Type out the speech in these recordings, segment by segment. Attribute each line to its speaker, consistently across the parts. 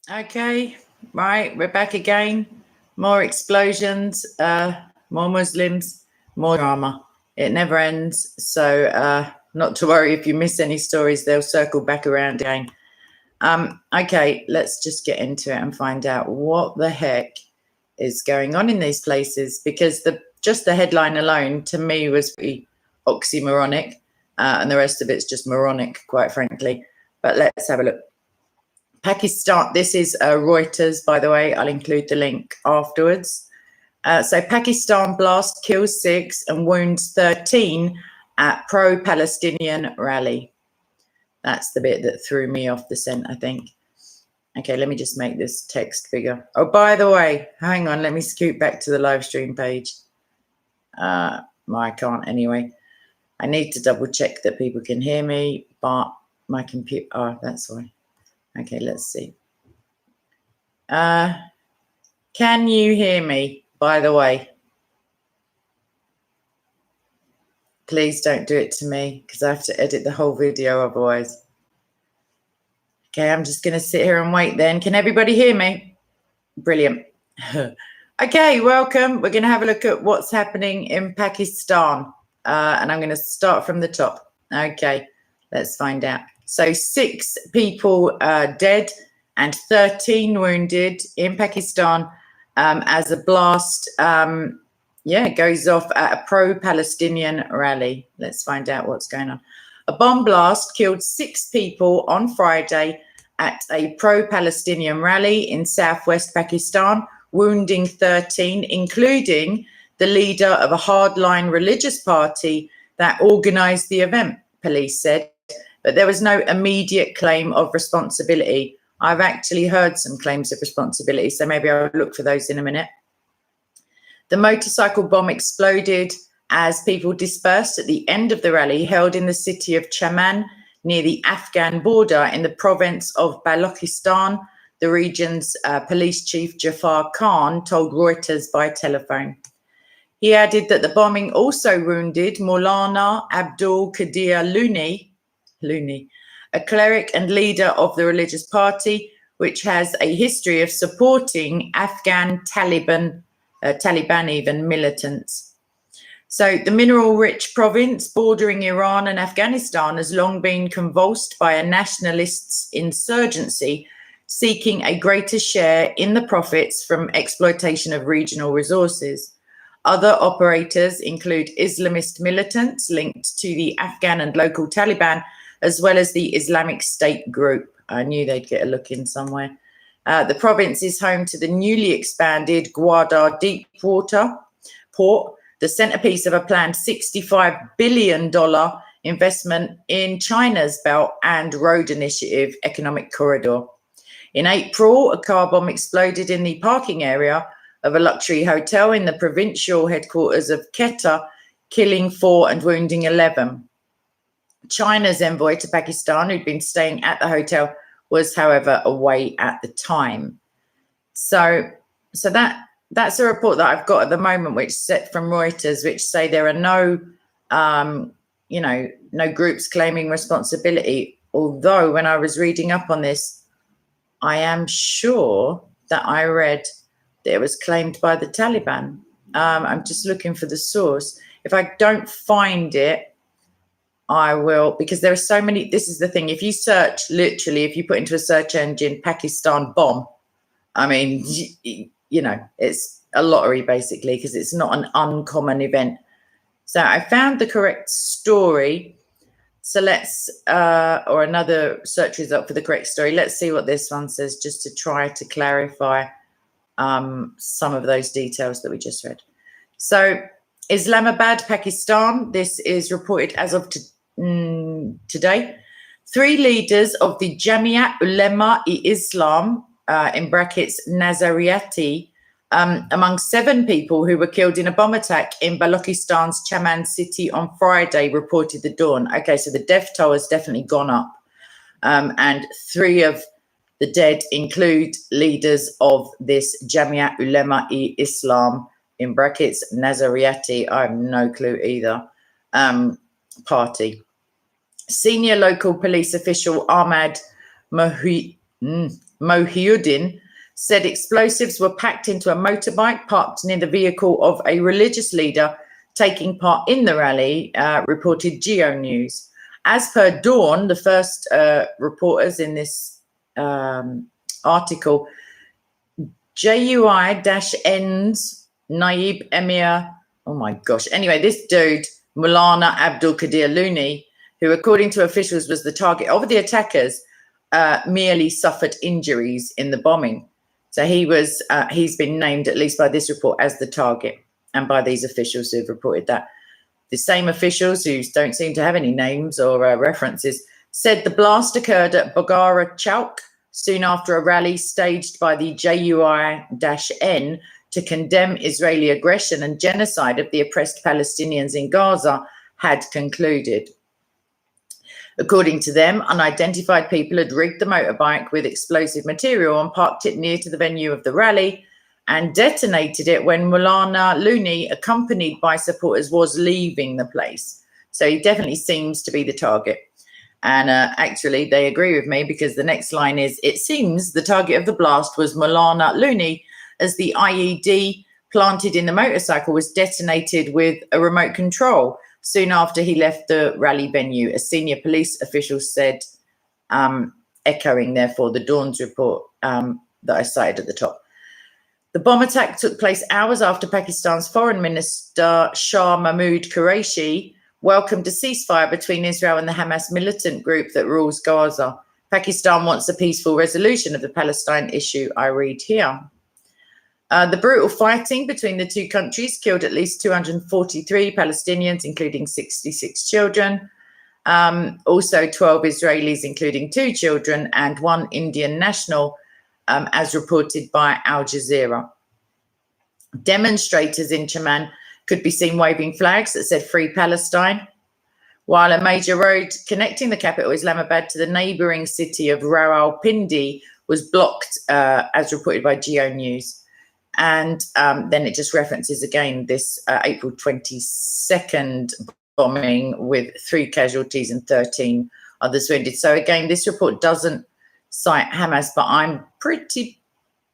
Speaker 1: Okay, right, we're back again. More explosions, more Muslims, more drama. It never ends. So, not to worry if you miss any stories, they'll circle back around again. Okay, let's just get into it and find out what the heck is going on in these places, because just the headline alone to me was pretty oxymoronic, and the rest of it's just moronic, quite frankly. But let's have a look. Pakistan, this is Reuters, by the way. I'll include the link afterwards. So Pakistan blast kills 6 and wounds 13 at pro-Palestinian rally. That's the bit that threw me off the scent, I think. Okay, let me just make this text bigger. Oh, by the way, hang on, let me scoot back to the live stream page. I can't anyway. I need to double check that people can hear me, but my computer, that's why. Okay, let's see. Can you hear me, by the way? Please don't do it to me, because I have to edit the whole video otherwise. Okay, I'm just going to sit here and wait then. Can everybody hear me? Brilliant. Okay, welcome. We're going to have a look at what's happening in Pakistan. And I'm going to start from the top. Okay, let's find out. So 6 people dead and 13 wounded in Pakistan as a blast goes off at a pro-Palestinian rally. Let's find out what's going on. A bomb blast killed 6 people on Friday at a pro-Palestinian rally in southwest Pakistan, wounding 13, including the leader of a hardline religious party that organized the event, police said. But there was no immediate claim of responsibility. I've actually heard some claims of responsibility, so maybe I'll look for those in a minute. The motorcycle bomb exploded as people dispersed at the end of the rally held in the city of Chaman near the Afghan border in the province of Balochistan. The region's police chief Jafar Khan told Reuters by telephone. He added that the bombing also wounded Maulana Abdul Qadir Looni, a cleric and leader of the religious party, which has a history of supporting Afghan Taliban militants. So the mineral-rich province bordering Iran and Afghanistan has long been convulsed by a nationalists' insurgency seeking a greater share in the profits from exploitation of regional resources. Other operators include Islamist militants linked to the Afghan and local Taliban, as well as the Islamic State group. I knew they'd get a look in somewhere. The province is home to the newly expanded Gwadar Deepwater Port, the centerpiece of a planned $65 billion investment in China's Belt and Road Initiative economic corridor. In April, a car bomb exploded in the parking area of a luxury hotel in the provincial headquarters of Quetta, killing 4 and wounding 11. China's envoy to Pakistan, who'd been staying at the hotel, was, however, away at the time. So that's a report that I've got at the moment, which set from Reuters, which say there are no groups claiming responsibility. Although when I was reading up on this, I am sure that I read that it was claimed by the Taliban. I'm just looking for the source. If I don't find it, I will, because there are so many. This is the thing. If you search, literally, if you put into a search engine Pakistan bomb, I mean, it's a lottery basically, because it's not an uncommon event. So I found the correct story. So let's, or another search result for the correct story. Let's see what this one says, just to try to clarify some of those details that we just read. So Islamabad, Pakistan, this is reported as of today. 3 leaders of the Jamiat Ulema-e-Islam, in brackets Nazariyati, among 7 people who were killed in a bomb attack in Balochistan's Chaman city on Friday, reported the Dawn. Okay, so the death toll has definitely gone up. And 3 of the dead include leaders of this Jamiat Ulema-e-Islam, in brackets Nazariyati, I have no clue either, party. Senior local police official Ahmad Mohiuddin, said explosives were packed into a motorbike parked near the vehicle of a religious leader taking part in the rally, reported Geo News. As per Dawn, the first reporters in this article, JUI-N's Naib Emir, oh my gosh. Anyway, this dude, Maulana Abdul Qadir Looney, who according to officials was the target of the attackers, merely suffered injuries in the bombing. So he's been named, at least by this report, as the target, and by these officials who've reported that. The same officials, who don't seem to have any names or references, said the blast occurred at Bogara Chowk soon after a rally staged by the JUI-N to condemn Israeli aggression and genocide of the oppressed Palestinians in Gaza had concluded. According to them, unidentified people had rigged the motorbike with explosive material and parked it near to the venue of the rally and detonated it when Maulana Looney, accompanied by supporters, was leaving the place. So he definitely seems to be the target. And actually, they agree with me, because the next line is, it seems the target of the blast was Maulana Looney, as the IED planted in the motorcycle was detonated with a remote control soon after he left the rally venue, a senior police official said, echoing, therefore, the Dawn's report that I cited at the top. The bomb attack took place hours after Pakistan's Foreign Minister Shah Mahmood Qureshi welcomed a ceasefire between Israel and the Hamas militant group that rules Gaza. Pakistan wants a peaceful resolution of the Palestine issue, I read here. The brutal fighting between the two countries killed at least 243 Palestinians, including 66 children. Also 12 Israelis, including 2 children, and 1 Indian national, as reported by Al Jazeera. Demonstrators in Chemman could be seen waving flags that said Free Palestine, while a major road connecting the capital Islamabad to the neighbouring city of Rawalpindi was blocked, as reported by Geo News. And then it just references again this April 22nd bombing with 3 casualties and 13 others wounded. So again, this report doesn't cite Hamas, but I'm pretty,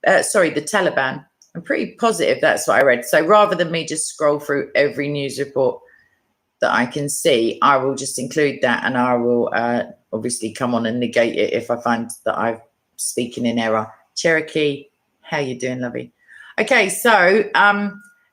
Speaker 1: the Taliban. I'm pretty positive that's what I read. So rather than me just scroll through every news report that I can see, I will just include that, and I will obviously come on and negate it if I find that I'm speaking in error. Cherokee, how you doing, lovey? Okay, so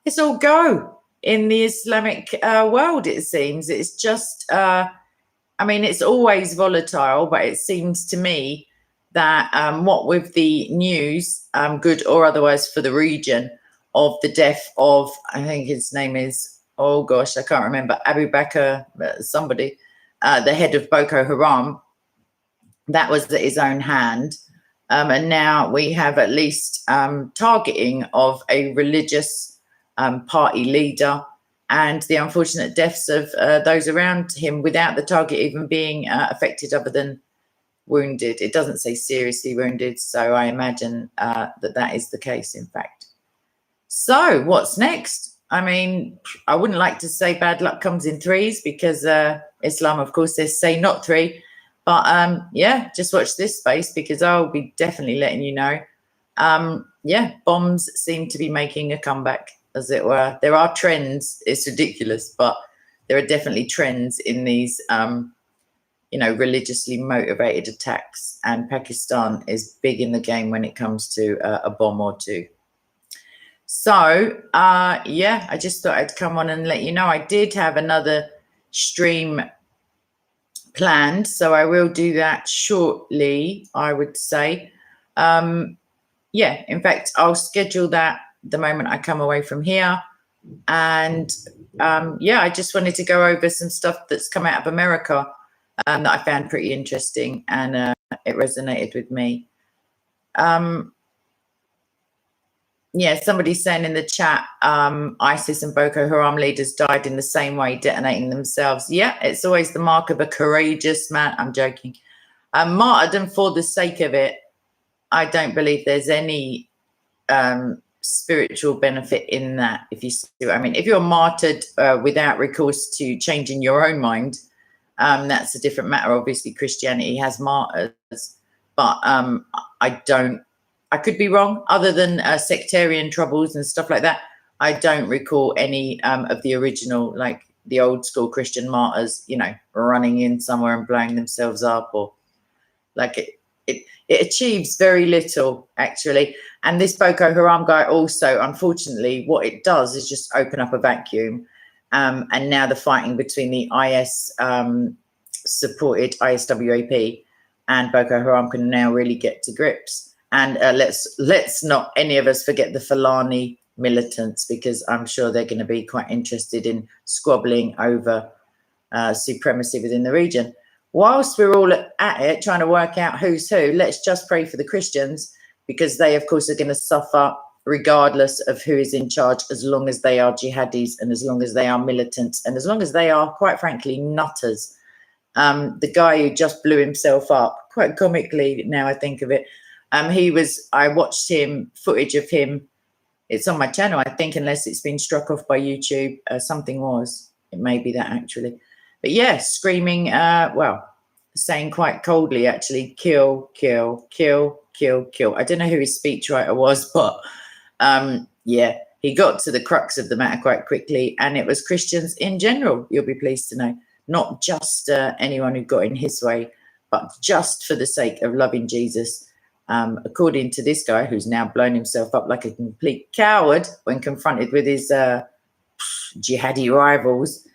Speaker 1: it's all go in the Islamic world, it seems. It's just, it's always volatile, but it seems to me that what with the news, good or otherwise for the region, of the death of, I think his name is, oh gosh, I can't remember, Abu Bakr, somebody, the head of Boko Haram, that was at his own hand. And now we have at least targeting of a religious party leader, and the unfortunate deaths of those around him without the target even being affected other than wounded. It doesn't say seriously wounded, so I imagine that is the case, in fact. So what's next? I mean, I wouldn't like to say bad luck comes in threes, because Islam, of course, says say not 3. But yeah, just watch this space, because I'll be definitely letting you know. Yeah, bombs seem to be making a comeback, as it were. There are trends. It's ridiculous, but there are definitely trends in these, religiously motivated attacks. And Pakistan is big in the game when it comes to a bomb or two. So, yeah, I just thought I'd come on and let you know. I did have another stream planned, so I will do that shortly, I would say. Yeah, in fact, I'll schedule that the moment I come away from here. And yeah, I just wanted to go over some stuff that's come out of America that I found pretty interesting, and it resonated with me. Yeah, somebody's saying in the chat, ISIS and Boko Haram leaders died in the same way, detonating themselves. Yeah, it's always the mark of a courageous man. I'm joking. Martyrdom for the sake of it. I don't believe there's any spiritual benefit in that, if you see what I mean. If you're martyred without recourse to changing your own mind, that's a different matter. Obviously, Christianity has martyrs, but I could be wrong, other than sectarian troubles and stuff like that. I don't recall any of the original, like the old school Christian martyrs, you know, running in somewhere and blowing themselves up, or like it achieves very little, actually. And this Boko Haram guy also, unfortunately, what it does is just open up a vacuum. And now the fighting between the IS supported ISWAP and Boko Haram can now really get to grips. And let's not any of us forget the Fulani militants, because I'm sure they're going to be quite interested in squabbling over supremacy within the region. Whilst we're all at it, trying to work out who's who, let's just pray for the Christians, because they, of course, are going to suffer regardless of who is in charge, as long as they are jihadis and as long as they are militants and as long as they are, quite frankly, nutters. The guy who just blew himself up, quite comically now I think of it, I watched footage of him. It's on my channel, I think, unless it's been struck off by YouTube. Something was. It may be that, actually. But yeah, screaming, saying quite coldly, actually, kill, kill, kill, kill, kill. I don't know who his speechwriter was, but yeah, he got to the crux of the matter quite quickly. And it was Christians in general, you'll be pleased to know. Not just anyone who got in his way, but just for the sake of loving Jesus. According to this guy, who's now blown himself up like a complete coward when confronted with his jihadi rivals.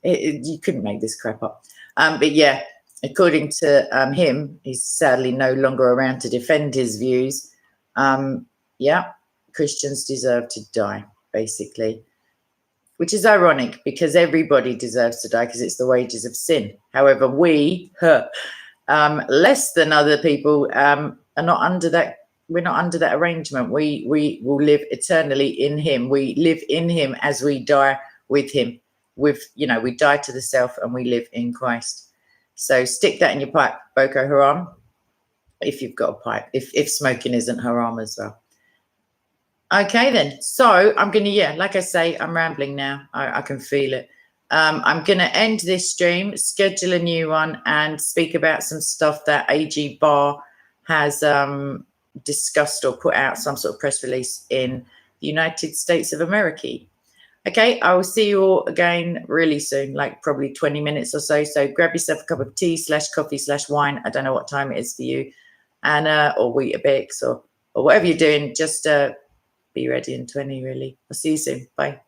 Speaker 1: You couldn't make this crap up. But yeah, according to him, he's sadly no longer around to defend his views. Yeah, Christians deserve to die, basically. Which is ironic, because everybody deserves to die, because it's the wages of sin. However, we, less than other people, are not under that. We're not under that arrangement. We will live eternally in him. We live in him as we die with him. We die to the self and we live in Christ. So stick that in your pipe, Boko Haram, if you've got a pipe, if smoking isn't haram as well. Okay, then. So I'm going to, like I say, I'm rambling now. I can feel it. I'm going to end this stream, schedule a new one, and speak about some stuff that AG Barr has discussed or put out, some sort of press release in the United States of America. Okay, I will see you all again really soon, like probably 20 minutes or so. So grab yourself a cup of tea / coffee / wine. I don't know what time it is for you, and or Weetabix or whatever you're doing. Just be ready in 20, really. I'll see you soon. Bye.